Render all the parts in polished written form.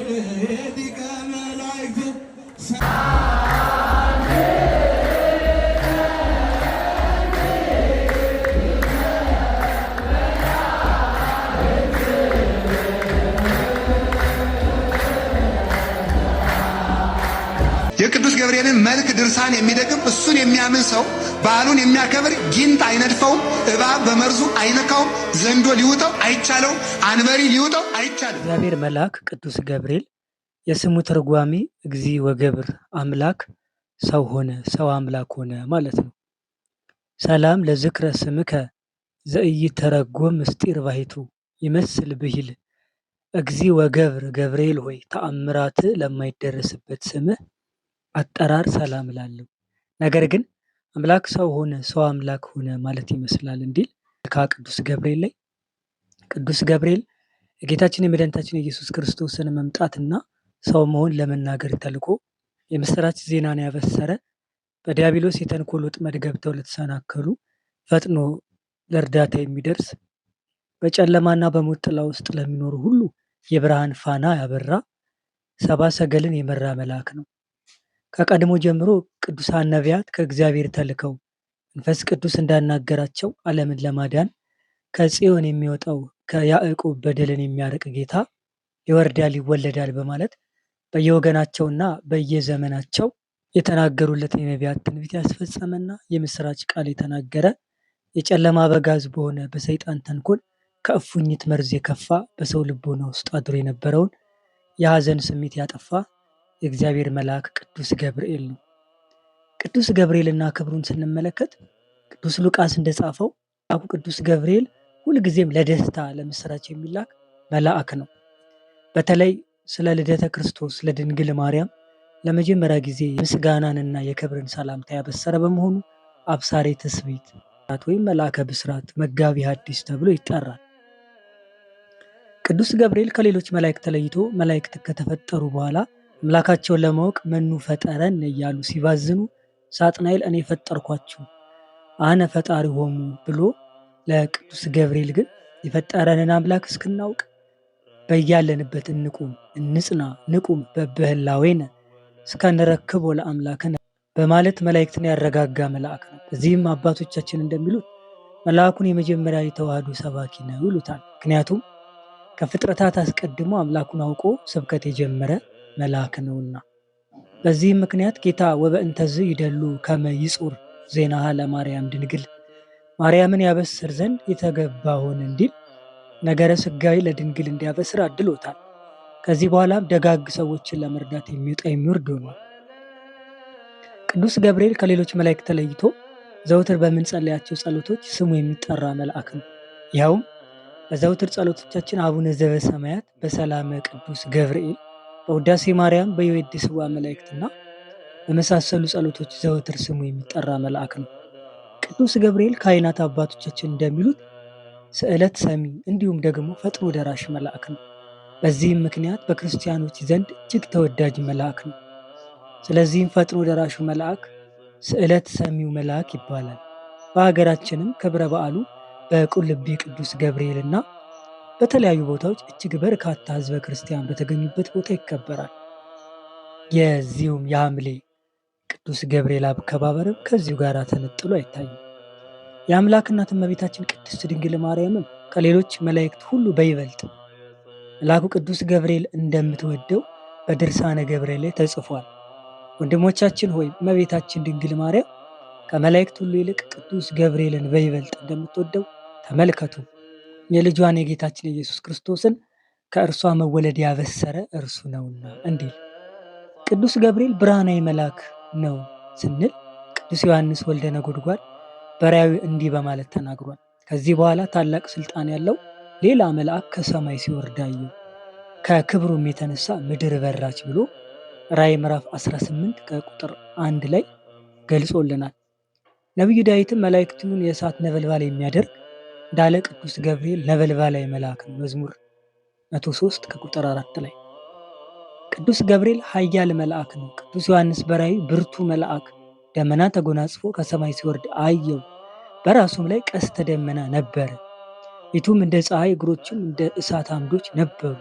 ሊቀ መላእክት የቅዱስ ገብርኤልን መልክ ድርሳን የሚደግም እሱን የሚያምን ሰው በዓሉን የሚያከብር ጊንጥ አይነድፈውም፣ እባብ በመርዙ አይነካውም፣ ዘንዶ ሊውጠው አይቻለውም፣ አንበሪ ሊውጠው አይቻልም። እግዚአብሔር መልአክ ቅዱስ ገብርኤል የስሙ ትርጓሜ እግዚ ወገብር አምላክ ሰው ሆነ፣ ሰው አምላክ ሆነ ማለት ነው። ሰላም ለዝክረ ስምከ ዘኢይተረጎም ምስጢር ባሕቱ ይመስል ብሂል እግዚ ወገብር ገብርኤል ሆይ ተአምራት ለማይደረስበት ስምህ አጠራር ሰላም እላለሁ። ነገር ግን አምላክ ሰው ሆነ፣ ሰው አምላክ ሆነ ማለት ይመስላል እንዲል ከቅዱስ ገብርኤል ላይ ቅዱስ ገብርኤል የጌታችን የመድኃኒታችን የኢየሱስ ክርስቶስን መምጣትና ሰው መሆን ለመናገር ተልኮ የምስራች ዜናን ያበሰረ፣ በዲያብሎስ የተንኮል ወጥመድ ገብተው ለተሰናከሉ ፈጥኖ ለእርዳታ የሚደርስ፣ በጨለማና በሞት ጥላ ውስጥ ለሚኖሩ ሁሉ የብርሃን ፋና ያበራ፣ ሰብአ ሰገልን የመራ መልአክ ነው። ከቀድሞ ጀምሮ ቅዱሳን ነቢያት ከእግዚአብሔር ተልከው መንፈስ ቅዱስ እንዳናገራቸው ዓለምን ለማዳን ከጽዮን የሚወጣው ከያዕቆብ በደልን የሚያርቅ ጌታ ይወርዳል ይወለዳል በማለት በየወገናቸውና በየዘመናቸው የተናገሩለትን የነቢያት ትንቢት ያስፈጸመና የምስራች ቃል የተናገረ፣ የጨለማ አበጋዝ በሆነ በሰይጣን ተንኮል ከእፉኝት መርዝ የከፋ በሰው ልቦና ውስጥ አድሮ የነበረውን የሐዘን ስሜት ያጠፋ የእግዚአብሔር መልአክ ቅዱስ ገብርኤል ነው። ቅዱስ ገብርኤልና ክብሩን ስንመለከት ቅዱስ ሉቃስ እንደጻፈው መልአኩ ቅዱስ ገብርኤል ሁልጊዜም ለደስታ ለምስራች የሚላክ መልአክ ነው። በተለይ ስለ ልደተ ክርስቶስ ለድንግል ማርያም ለመጀመሪያ ጊዜ ምስጋናንና የክብርን ሰላምታ ያበሰረ በመሆኑ አብሳሬ ትስብእት ወይም መልአከ ብስራት መጋቢ ሐዲስ ተብሎ ይጠራል። ቅዱስ ገብርኤል ከሌሎች መላእክት ተለይቶ መላእክት ከተፈጠሩ በኋላ አምላካቸውን ለማወቅ መኑ ፈጠረን እያሉ ሲባዝኑ ሳጥናኤል እኔ ፈጠርኳችሁ አነ ፈጣሪ ሆሙ ብሎ ለቅዱስ ገብርኤል ግን የፈጠረንን አምላክ እስክናውቅ በያለንበት እንቁም እንጽና ንቁም በበህላዌነ እስከንረክቦ ለአምላክነ በማለት መላእክትን ያረጋጋ መልአክ ነው። በዚህም አባቶቻችን እንደሚሉት መልአኩን የመጀመሪያ የተዋህዶ ሰባኪ ነው ይሉታል። ምክንያቱም ከፍጥረታት አስቀድሞ አምላኩን አውቆ ስብከት የጀመረ መልአክ ነውና። በዚህም ምክንያት ጌታ ወበእንተዝ ይደሉ ከመ ይጹር ዜናሃ ለማርያም ድንግል ማርያምን ያበስር ዘንድ የተገባ ሆነ እንዲል ነገረ ሥጋዌ ለድንግል እንዲያበስር አድሎታል። ከዚህ በኋላም ደጋግ ሰዎችን ለመርዳት የሚወጣ የሚወርድ ሆኗል። ቅዱስ ገብርኤል ከሌሎች መላእክት ተለይቶ ዘውትር በምንጸልያቸው ጸሎቶች ስሙ የሚጠራ መልአክ ነው። ይኸውም በዘውትር ጸሎቶቻችን አቡነ ዘበሰማያት በሰላመ ቅዱስ ገብርኤል፣ በውዳሴ ማርያም፣ በየወድስዋ መላእክትና በመሳሰሉ ጸሎቶች ዘውትር ስሙ የሚጠራ መልአክ ነው። ቅዱስ ገብርኤል ካህናት አባቶቻችን እንደሚሉት ስዕለት ሰሚ እንዲሁም ደግሞ ፈጥኖ ደራሽ መልአክ ነው። በዚህም ምክንያት በክርስቲያኖች ዘንድ እጅግ ተወዳጅ መልአክ ነው። ስለዚህም ፈጥኖ ደራሹ መልአክ ስዕለት ሰሚው መልአክ ይባላል። በሀገራችንም ክብረ በዓሉ በቁልቢ ቅዱስ ገብርኤልና በተለያዩ ቦታዎች እጅግ በርካታ ሕዝበ ክርስቲያን በተገኙበት ቦታ ይከበራል። የዚሁም የሐምሌ ቅዱስ ገብርኤል አከባበርም ከዚሁ ጋር ተነጥሎ አይታይም። የአምላክ እናት እመቤታችን ቅድስት ድንግል ማርያምም ከሌሎች መላእክት ሁሉ በይበልጥ መልአኩ ቅዱስ ገብርኤል እንደምትወደው በድርሳነ ገብርኤል ላይ ተጽፏል። ወንድሞቻችን ሆይ እመቤታችን ድንግል ማርያም ከመላእክት ሁሉ ይልቅ ቅዱስ ገብርኤልን በይበልጥ እንደምትወደው ተመልከቱ። የልጇን የጌታችን የኢየሱስ ክርስቶስን ከእርሷ መወለድ ያበሰረ እርሱ ነውና እንዲል። ቅዱስ ገብርኤል ብርሃናዊ መልአክ ነው ስንል ቅዱስ ዮሐንስ ወልደ ነጎድጓድ በራእዩ እንዲህ በማለት ተናግሯል። ከዚህ በኋላ ታላቅ ስልጣን ያለው ሌላ መልአክ ከሰማይ ሲወርድ አየሁ፣ ከክብሩም የተነሳ ምድር በራች ብሎ ራእይ ምዕራፍ 18 ከቁጥር 1 ላይ ገልጾልናል። ነቢዩ ዳዊትም መላእክቱን የእሳት ነበልባል የሚያደርግ እንዳለ ቅዱስ ገብርኤል ነበልባላዊ መልአክ ነው። መዝሙር 103 ከቁጥር 4 ላይ ቅዱስ ገብርኤል ኃያል መልአክ ነው። ቅዱስ ዮሐንስ በራእዩ ብርቱ መልአክ ደመና ተጎናጽፎ ከሰማይ ሲወርድ አየው፣ በራሱም ላይ ቀስተ ደመና ነበረ፣ ፊቱም እንደ ፀሐይ እግሮችም እንደ እሳት አምዶች ነበሩ፣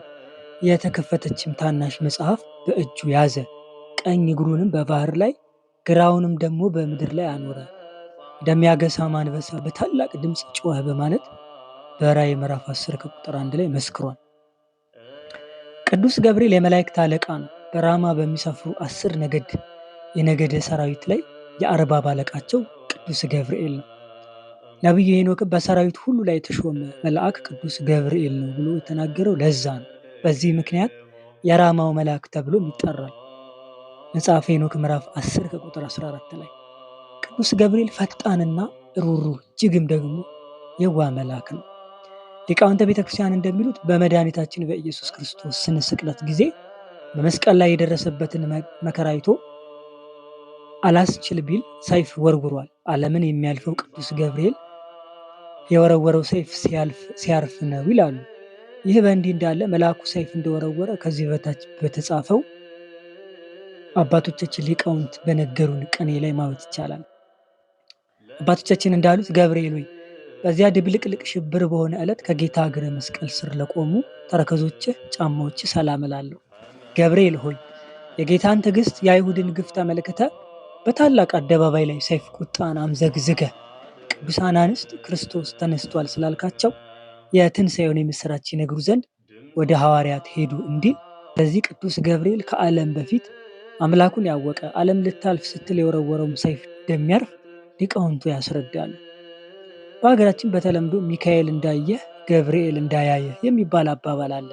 የተከፈተችም ታናሽ መጽሐፍ በእጁ ያዘ። ቀኝ እግሩንም በባህር ላይ ግራውንም ደግሞ በምድር ላይ አኖረ። እንደሚያገሳ አንበሳ በታላቅ ድምፅ ጮኸ በማለት በራእይ ምዕራፍ 10 ከቁጥር 1 ላይ መስክሯል። ቅዱስ ገብርኤል የመላእክት አለቃ ነው። በራማ በሚሰፍሩ 10 ነገድ የነገደ ሰራዊት ላይ የአርባብ አለቃቸው ቅዱስ ገብርኤል ነው። ነቢዩ ሄኖክ በሰራዊት ሁሉ ላይ የተሾመ መልአክ ቅዱስ ገብርኤል ነው ብሎ የተናገረው ለዛ ነው። በዚህ ምክንያት የራማው መልአክ ተብሎም ይጠራል። መጽሐፈ ሄኖክ ምዕራፍ 10 ከቁጥር 14 ላይ ቅዱስ ገብርኤል ፈጣንና ሩህሩህ እጅግም ደግሞ የዋህ መልአክ ነው። ሊቃውንተ ቤተክርስቲያን እንደሚሉት በመድኃኒታችን በኢየሱስ ክርስቶስ ስነ ስቅለት ጊዜ በመስቀል ላይ የደረሰበትን መከራ አይቶ አላስችል ቢል ሰይፍ ወርውሯል። ዓለምን የሚያልፈው ቅዱስ ገብርኤል የወረወረው ሰይፍ ሲያርፍ ነው ይላሉ። ይህ በእንዲህ እንዳለ መልአኩ ሰይፍ እንደወረወረ ከዚህ በታች በተጻፈው አባቶቻችን ሊቃውንት በነገሩን ቅኔ ላይ ማወቅ ይቻላል። አባቶቻችን እንዳሉት ገብርኤል ሆይ በዚያ ድብልቅልቅ ሽብር በሆነ ዕለት ከጌታ እግረ መስቀል ስር ለቆሙ ተረከዞችህ፣ ጫማዎችህ ሰላም እላለሁ። ገብርኤል ሆይ የጌታን ትዕግስት የአይሁድን ግፍ ተመልክተ በታላቅ አደባባይ ላይ ሰይፍ ቁጣን አምዘግዝገ ቅዱሳን አንስት ክርስቶስ ተነስቷል ስላልካቸው የትንሣኤውን የምሥራች ይነግሩ ዘንድ ወደ ሐዋርያት ሄዱ እንዲል በዚህ ቅዱስ ገብርኤል ከዓለም በፊት አምላኩን ያወቀ ዓለም ልታልፍ ስትል የወረወረውም ሰይፍ እንደሚያርፍ ሊቃውንቱ ያስረዳሉ። በሀገራችን በተለምዶ ሚካኤል እንዳየህ ገብርኤል እንዳያየህ የሚባል አባባል አለ።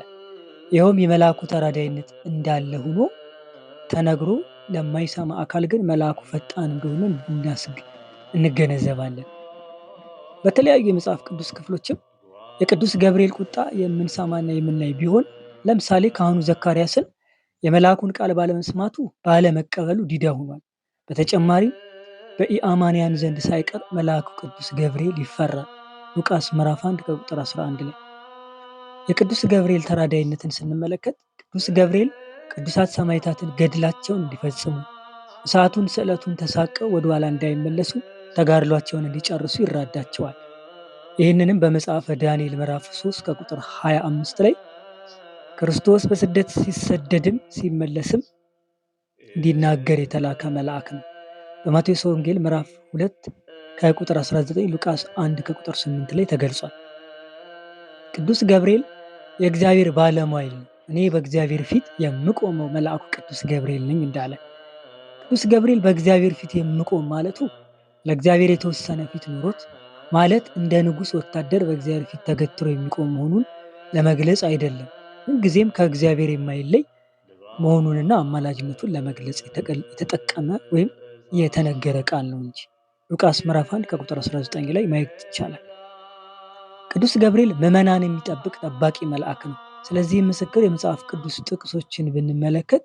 ይኸውም የመልአኩ ተራዳይነት እንዳለ ሆኖ ተነግሮ ለማይሰማ አካል ግን መልአኩ ፈጣን እንደሆነ እንገነዘባለን። በተለያዩ የመጽሐፍ ቅዱስ ክፍሎችም የቅዱስ ገብርኤል ቁጣ የምንሰማና የምናይ ቢሆን ለምሳሌ ካህኑ ዘካርያስን የመልአኩን ቃል ባለመስማቱ ባለመቀበሉ ዲዳ ሆኗል። በተጨማሪም በኢአማንያን ዘንድ ሳይቀር መልአኩ ቅዱስ ገብርኤል ይፈራል። ሉቃስ ምዕራፍ 1 ከቁጥር 11 ላይ የቅዱስ ገብርኤል ተራዳይነትን ስንመለከት ቅዱስ ገብርኤል ቅዱሳት ሰማዕታትን ገድላቸውን እንዲፈጽሙ እሳቱን ስዕለቱን ተሳቀው ወደ ኋላ እንዳይመለሱ ተጋድሏቸውን እንዲጨርሱ ይራዳቸዋል። ይህንንም በመጽሐፈ ዳንኤል ምዕራፍ 3 ከቁጥር 25 ላይ ክርስቶስ በስደት ሲሰደድም ሲመለስም እንዲናገር የተላከ መልአክ ነው። በማቴዎስ ወንጌል ምዕራፍ 2 ከቁጥር 19፣ ሉቃስ 1 ከቁጥር 8 ላይ ተገልጿል። ቅዱስ ገብርኤል የእግዚአብሔር ባለሟል ነው። እኔ በእግዚአብሔር ፊት የምቆመው መልአኩ ቅዱስ ገብርኤል ነኝ እንዳለ ቅዱስ ገብርኤል በእግዚአብሔር ፊት የምቆም ማለቱ ለእግዚአብሔር የተወሰነ ፊት ኑሮት ማለት እንደ ንጉሥ ወታደር በእግዚአብሔር ፊት ተገትሮ የሚቆም መሆኑን ለመግለጽ አይደለም። ምንጊዜም ከእግዚአብሔር የማይለይ መሆኑንና አማላጅነቱን ለመግለጽ የተጠቀመ ወይም የተነገረ ቃል ነው እንጂ ሉቃስ ምዕራፍ 1 ከቁጥር 19 ላይ ማየት ይቻላል። ቅዱስ ገብርኤል ምዕመናን የሚጠብቅ ጠባቂ መልአክ ነው። ስለዚህ ምስክር የመጽሐፍ ቅዱስ ጥቅሶችን ብንመለከት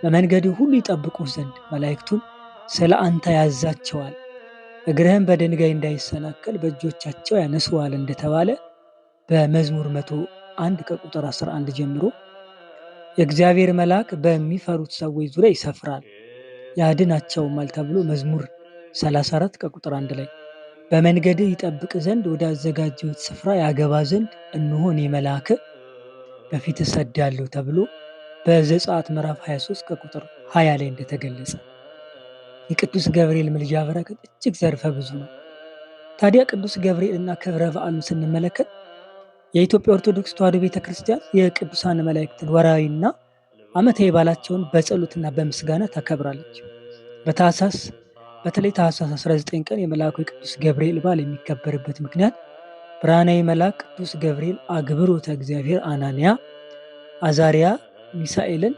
በመንገድ ሁሉ ይጠብቁ ዘንድ መላእክቱን ስለ አንተ ያዛቸዋል፣ እግርህን በድንጋይ እንዳይሰናከል በእጆቻቸው ያነሱዋል እንደተባለ በመዝሙር 101 ከቁጥር 11 ጀምሮ የእግዚአብሔር መልአክ በሚፈሩት ሰዎች ዙሪያ ይሰፍራል ያድናቸውማል ተብሎ መዝሙር 34 ከቁጥር 1 ላይ በመንገድህ ይጠብቅ ዘንድ ወደ አዘጋጀሁት ስፍራ ያገባ ዘንድ እነሆ እኔ መልአክህ በፊት እሰዳለሁ ተብሎ በዘጸአት ምዕራፍ 23 ከቁጥር 20 ላይ እንደተገለጸ የቅዱስ ገብርኤል ምልጃ በረከት እጅግ ዘርፈ ብዙ ነው። ታዲያ ቅዱስ ገብርኤል እና ክብረ በዓሉን ስንመለከት የኢትዮጵያ ኦርቶዶክስ ተዋሕዶ ቤተክርስቲያን የቅዱሳን መላእክትን ወርሃዊና ዓመታዊ በዓላቸውን በጸሎትና በምስጋና ታከብራለች። በተለይ ታኅሳስ 19 ቀን የመልአኩ የቅዱስ ገብርኤል በዓል የሚከበርበት ምክንያት ብርሃናዊ መልአክ ቅዱስ ገብርኤል አግብሮተ እግዚአብሔር አናንያ፣ አዛርያ፣ ሚሳኤልን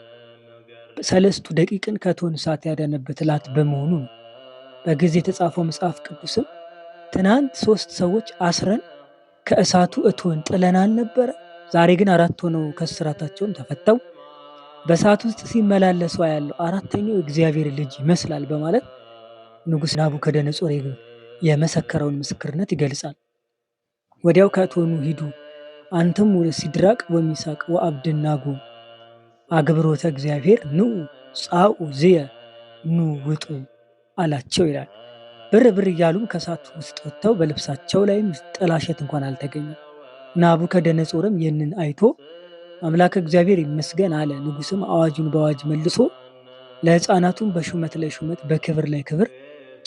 ሰለስቱ ደቂቅን ከእቶን እሳት ያዳነበት ዕለት በመሆኑ ነው። በግዕዝ የተጻፈው መጽሐፍ ቅዱስም ትናንት 3 ሰዎች አስረን ከእሳቱ እቶን ጥለናል ነበረ፣ ዛሬ ግን 4 ሆነው ከእስራታቸውን ተፈተው በእሳት ውስጥ ሲመላለሱ ያለው 4ተኛው እግዚአብሔር ልጅ ይመስላል በማለት ንጉሥ ናቡከደነጾር የመሰከረውን ምስክርነት ይገልጻል። ወዲያው ከእቶኑ ሂዱ አንተም ወደ ሲድራቅ ወሚሳቅ ወአብደናጎ አግብሮተ እግዚአብሔር ኑ ጻኡ ዝየ ኑ ውጡ አላቸው ይላል። ብር እያሉም ከእሳቱ ውስጥ ወጥተው በልብሳቸው ላይም ጥላሸት እንኳን አልተገኘም። ናቡከደነጾርም ይህንን አይቶ አምላክ እግዚአብሔር ይመስገን አለ። ንጉሥም አዋጁን በአዋጅ መልሶ ለሕፃናቱም በሹመት ላይ ሹመት በክብር ላይ ክብር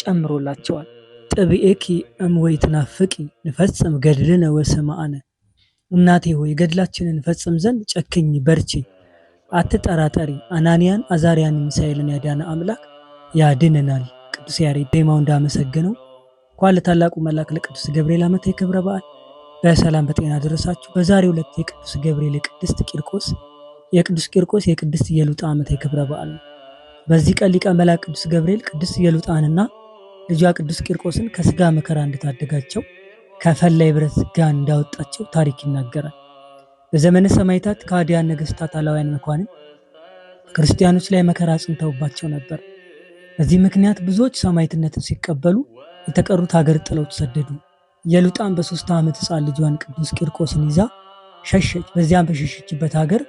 ጨምሮላቸዋል። ጥብኤኪ እምወይ ትናፍቂ ንፈጽም ገድልነ ወሰማዕነ። እናቴ ሆይ ገድላችንን ፈጽም ዘንድ ጨክኝ በርቺ፣ አትጠራጠሪ። አናንያን አዛርያን ሚሳኤልን ያዳነ አምላክ ያድነናል። ቅዱስ ያሬድ ዜማው እንዳመሰገነው እንኳን ለታላቁ መልአክ ለቅዱስ ገብርኤል ዓመታዊ ክብረ በዓል በሰላም በጤና ደረሳችሁ። በዛሬው ዕለት የቅዱስ ገብርኤል የቅድስት ቂርቆስ የቅድስት ኢየሉጣ ዓመታዊ ክብረ በዓል ነው። በዚህ ቀን ሊቀ መላእክት ቅዱስ ገብርኤል ቅድስት ኢየሉጣንና ልጇ ቅዱስ ቂርቆስን ከስጋ መከራ እንድታደጋቸው ከፈላ የብረት ጋን እንዳወጣቸው ታሪክ ይናገራል። በዘመነ ሰማዕታት ከሃዲያን ነገሥታት አላውያን መኳንን ክርስቲያኖች ላይ መከራ አጽንተውባቸው ነበር። በዚህ ምክንያት ብዙዎች ሰማዕትነትን ሲቀበሉ፣ የተቀሩት ሀገር ጥለው ተሰደዱ። ኢየሉጣን በ3 ዓመት ሕፃን ልጇን ቅዱስ ቂርቆስን ይዛ ሸሸች። በዚያም በሸሸችበት ሀገር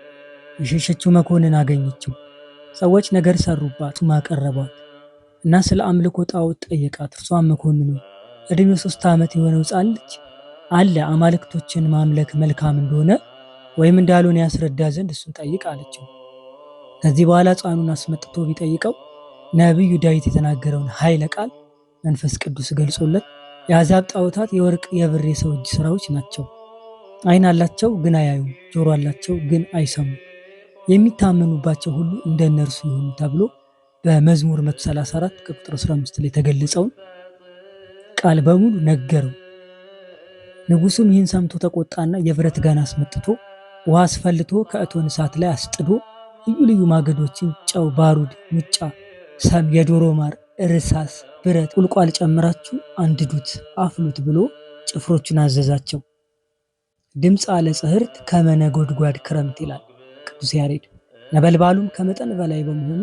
የሸሸችው መኮንን አገኘችው። ሰዎች ነገር ሰሩባት፣ ማቀረቧት እና ስለ አምልኮ ጣዖት ጠየቃት። እርሷን መኮንኑ እድሜው 3 ዓመት የሆነው ሕፃን ልጅ አለ አማልክቶችን ማምለክ መልካም እንደሆነ ወይም እንዳልሆነ ያስረዳ ዘንድ እሱን ጠይቅ አለችው። ከዚህ በኋላ ሕፃኑን አስመጥቶ ቢጠይቀው ነቢዩ ዳዊት የተናገረውን ኃይለ ቃል መንፈስ ቅዱስ ገልጾለት የአሕዛብ ጣዖታት የወርቅ የብር የሰው እጅ ስራዎች ናቸው። ዓይን አላቸው ግን አያዩም፣ ጆሮ አላቸው ግን አይሰሙም፣ የሚታመኑባቸው ሁሉ እንደ እነርሱ ይሁኑ ተብሎ በመዝሙር 134 ቁጥር 15 ላይ የተገለጸውን ቃል በሙሉ ነገረው። ንጉሱም ይህን ሰምቶ ተቆጣና የብረት ጋን አስመጥቶ ውሃ አስፈልቶ ከእቶን እሳት ላይ አስጥዶ ልዩ ልዩ ማገዶችን፣ ጨው፣ ባሩድ፣ ሙጫ፣ ሰም፣ የዶሮ ማር፣ እርሳስ፣ ብረት፣ ቁልቋል ጨምራችሁ አንድዱት፣ አፍሉት ብሎ ጭፍሮቹን አዘዛቸው። ድምፅ አለ ጽህርት ከመነጎድጓድ ክረምት ይላል ቅዱስ ያሬድ። ነበልባሉም ከመጠን በላይ በመሆኑ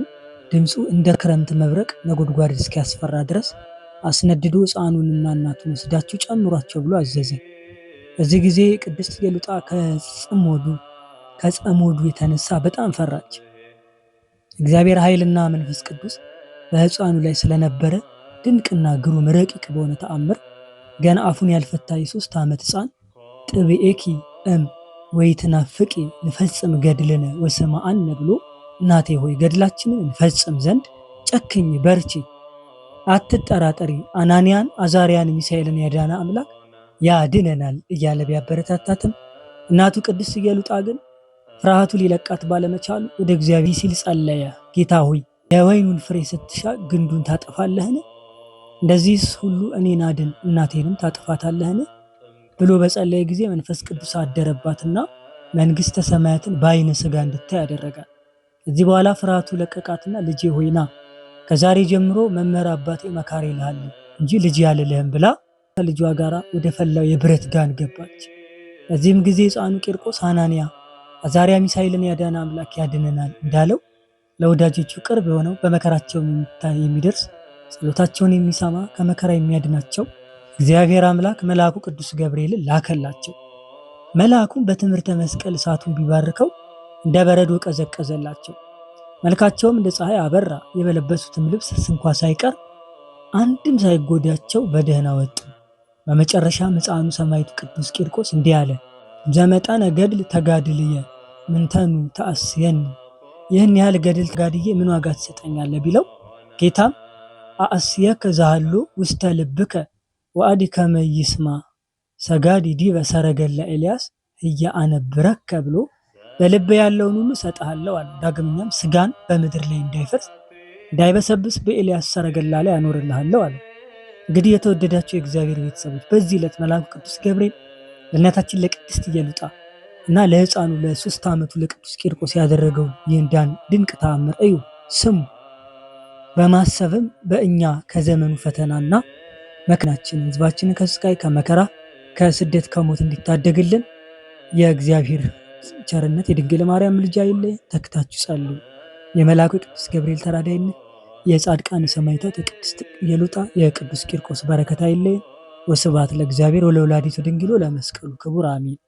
ድምፁ እንደ ክረምት መብረቅ ነጎድጓድ እስኪያስፈራ ድረስ አስነድዶ ሕፃኑንና እናቱን ወስዳችሁ ጨምሯቸው ብሎ አዘዘ። በዚህ ጊዜ ቅድስት ኢየሉጣ ከጸሞዱ የተነሳ በጣም ፈራች። እግዚአብሔር ኃይልና መንፈስ ቅዱስ በሕፃኑ ላይ ስለነበረ ድንቅና ግሩም ረቂቅ በሆነ ተአምር ገና አፉን ያልፈታ የ3 ዓመት ሕፃን ጥብኤኪ እም ወይትናፍቂ ንፈጽም ገድልነ ወሰማዕነ ብሎ እናቴ ሆይ ገድላችንን እንፈጽም ዘንድ ጨክኝ በርቺ፣ አትጠራጠሪ፣ አናንያን አዛርያን ሚሳኤልን ያዳነ አምላክ ያድነናል እያለ ቢያበረታታትም እናቱ ቅድስት ኢየሉጣ ግን ፍርሃቱ ሊለቃት ባለመቻሉ ወደ እግዚአብሔር ሲል ጸለየ። ጌታ ሆይ የወይኑን ፍሬ ስትሻ ግንዱን ታጠፋለህን? እንደዚህስ ሁሉ እኔን አድን እናቴንም ታጥፋታለህን? ብሎ በጸለየ ጊዜ መንፈስ ቅዱስ አደረባትና መንግሥተ ሰማያትን በዓይነ ሥጋ እንድታይ ያደረጋል። ከዚህ በኋላ ፍርሃቱ ለቀቃትና ልጄ ሆይና ከዛሬ ጀምሮ መምህር አባቴ መካሪ ይልሃል እንጂ ልጅ ያልልህም ብላ ከልጇ ጋር ወደ ፈላው የብረት ጋን ገባች። በዚህም ጊዜ ሕፃኑ ቂርቆስ ሐናንያ አዛርያ ሚሳኤልን ያዳነ አምላክ ያድነናል እንዳለው ለወዳጆቹ ቅርብ የሆነው በመከራቸው የሚደርስ ጸሎታቸውን የሚሰማ ከመከራ የሚያድናቸው እግዚአብሔር አምላክ መልአኩ ቅዱስ ገብርኤልን ላከላቸው። መልአኩም በትምህርተ መስቀል እሳቱን ቢባርከው እንደ በረዶ ቀዘቀዘላቸው። መልካቸውም እንደ ፀሐይ አበራ። የበለበሱትም ልብስ እንኳ ሳይቀር አንድም ሳይጎዳቸው በደህና ወጡ። በመጨረሻም ሕፃኑ ሰማዕቱ ቅዱስ ቂርቆስ እንዲህ አለ። ዘመጠነ ገድል ተጋድልየ ምንተኑ ተአስየኒ። ይህን ያህል ገድል ተጋድዬ ምን ዋጋ ትሰጠኛለህ ቢለው ጌታም አእስየከ ዛሃሎ ውስተ ልብከ ወአዲከመ ይስማ ሰጋዲ ዲበ ሰረገላ ኤልያስ እያአነብረከ ብሎ በልብ ያለውን ሁሉ እሰጥሃለሁ አለ። ዳግመኛም ስጋን በምድር ላይ እንዳይፈርስ እንዳይበሰብስ በኤልያስ ሰረገላ ላይ አኖርልሃለሁ አለ። እንግዲህ የተወደዳቸው የእግዚአብሔር ቤተሰቦች በዚህ ዕለት መልአኩ ቅዱስ ገብርኤል ለእናታችን ለቅድስት ኢየሉጣ እና ለሕፃኑ ለ3 ዓመቱ ለቅዱስ ቂርቆስ ያደረገው ይህን ድንቅ ተአምር እዩ፣ ስሙ። በማሰብም በእኛ ከዘመኑ ፈተናና መከራችን ሕዝባችንን ከስቃይ ከመከራ ከስደት ከሞት እንዲታደግልን የእግዚአብሔር ቸርነት የድንግል ማርያም ምልጃ ይለየን። ተክታችሁ ጸልዩ። የመልአኩ ቅዱስ ገብርኤል ተራዳኢነት፣ የጻድቃን ሰማዕታት የቅድስት ኢየሉጣ የቅዱስ ቂርቆስ በረከት አይለየን። ወስብሐት ለእግዚአብሔር ወለወላዲቱ ድንግል ወለመስቀሉ ክቡር አሜን።